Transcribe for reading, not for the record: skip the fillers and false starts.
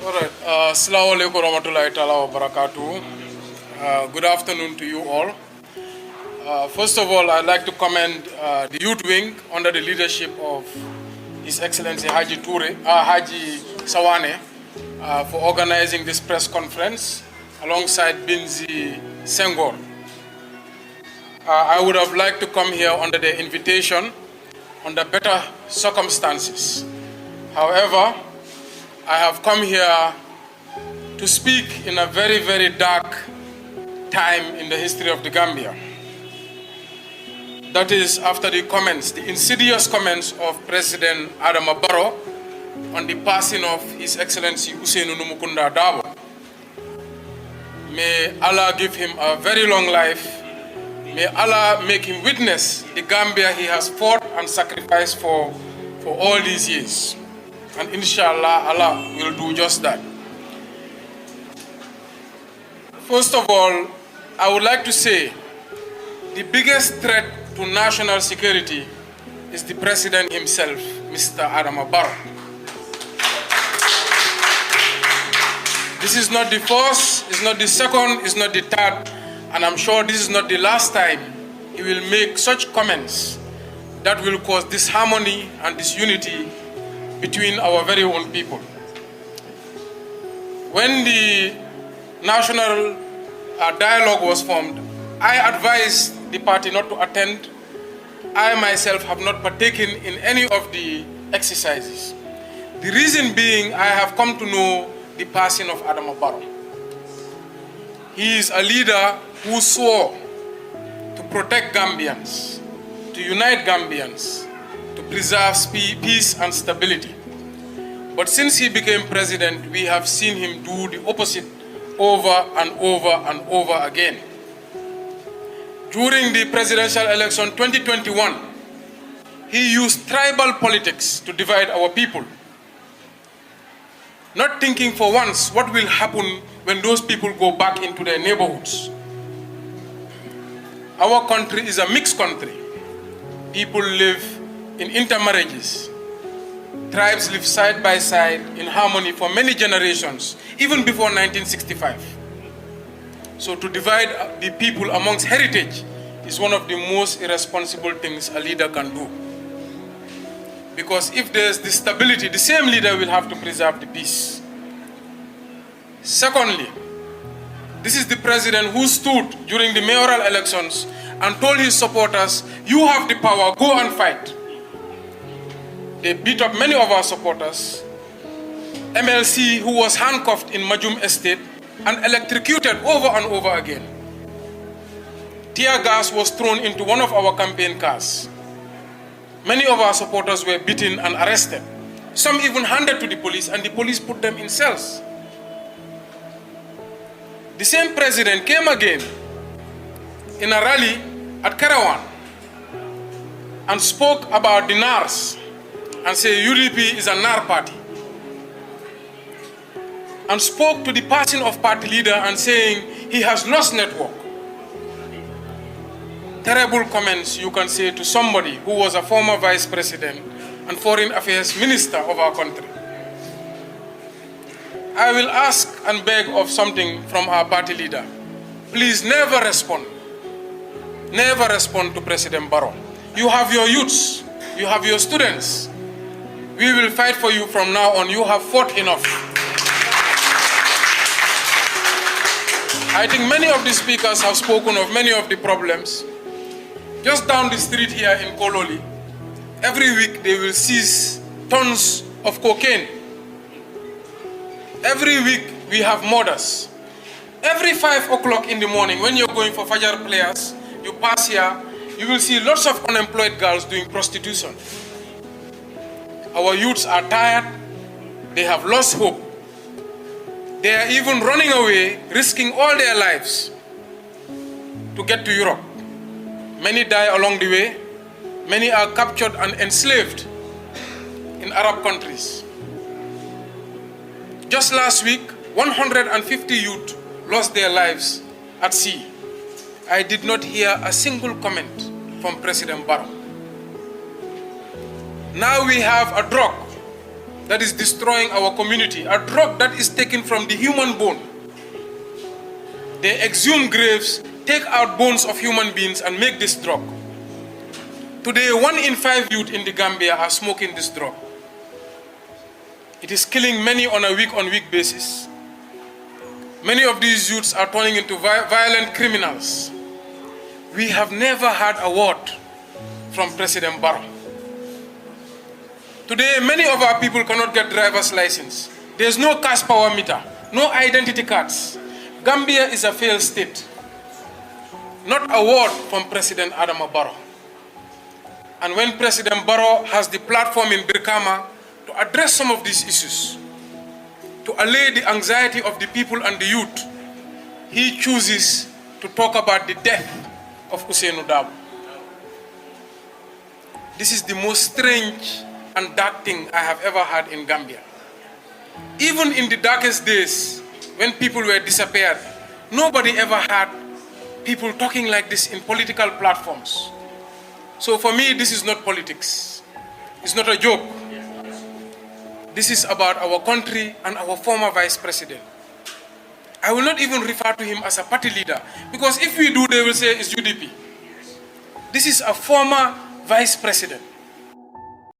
All right. Assalamu alaikum warahmatullahi ta'ala wa barakatuh. Good afternoon to you all. First of all, I'd like to commend the youth wing under the leadership of His Excellency Haji Sawane for organizing this press conference alongside Binzi Senghor. I would have liked to come here under the invitation under better circumstances. However, I have come here to speak in a very, very dark time in the history of the Gambia. That is after the comments, the insidious comments of President Adama Barrow on the passing of His Excellency Usainu Numukunda Dabo. May Allah give him a very long life. May Allah make him witness the Gambia he has fought and sacrificed for all these years. And inshallah, Allah will do just that. First of all, I would like to say the biggest threat to national security is the president himself, Mr. Adama Barrow. This is not the first, it's not the second, it's not the third, and I'm sure this is not the last time he will make such comments that will cause disharmony and disunity between our very own people. When the national dialogue was formed, I advised the party not to attend. I myself have not partaken in any of the exercises. The reason being, I have come to know the passing of Adama Barrow. He is a leader who swore to protect Gambians, to unite Gambians, to preserve peace and stability. But since he became president, we have seen him do the opposite over and over and over again. During the presidential election 2021, he used tribal politics to divide our people, not thinking for once what will happen when those people go back into their neighborhoods. Our country is a mixed country. People live in intermarriages. Tribes live side by side in harmony for many generations, even before 1965. So to divide the people amongst heritage is one of the most irresponsible things a leader can do. Because if there's the stability, the same leader will have to preserve the peace. Secondly, this is the president who stood during the mayoral elections and told his supporters, you have the power, go and fight. They beat up many of our supporters. MLC, who was handcuffed in Majum Estate and electrocuted over and over again. Tear gas was thrown into one of our campaign cars. Many of our supporters were beaten and arrested. Some even handed to the police, and the police put them in cells. The same president came again in a rally at Karawan and spoke about the NARs and said UDP is a NAR party, and spoke to the passing of party leader and saying he has lost network. Terrible comments you can say to somebody who was a former vice president and foreign affairs minister of our country. I will ask and beg of something from our party leader. Please never respond to President Barrow. You have your youths, you have your students. We will fight for you from now on. You have fought enough. I think many of the speakers have spoken of many of the problems. Just down the street here in Kololi, every week they will seize tons of cocaine. Every week we have murders. Every 5 o'clock in the morning when you're going for Fajr prayers, you pass here, you will see lots of unemployed girls doing prostitution. Our youths are tired, they have lost hope. They are even running away, risking all their lives to get to Europe. Many die along the way. Many are captured and enslaved in Arab countries. Just last week, 150 youth lost their lives at sea. I did not hear a single comment from President Barrow. Now we have a drug that is destroying our community, a drug that is taken from the human bone. They exhume graves, take out bones of human beings and make this drug. Today, 1 in 5 youth in the Gambia are smoking this drug. It is killing many on a week-on-week basis. Many of these youths are turning into violent criminals. We have never had a word from President Barrow. Today, many of our people cannot get driver's license. There's no cash power meter, no identity cards. Gambia is a failed state. Not a word from President Adama Barrow. And when President Barrow has the platform in Birkama to address some of these issues, to allay the anxiety of the people and the youth, he chooses to talk about the death of Ousainou Darboe. This is the most strange and dark thing I have ever heard in Gambia. Even in the darkest days, when people were disappeared, nobody ever had people talking like this in political platforms. So for me, this is not politics. It's not a joke. This is about our country and our former vice president. I will not even refer to him as a party leader, because if we do, they will say it's UDP. This is a former vice president.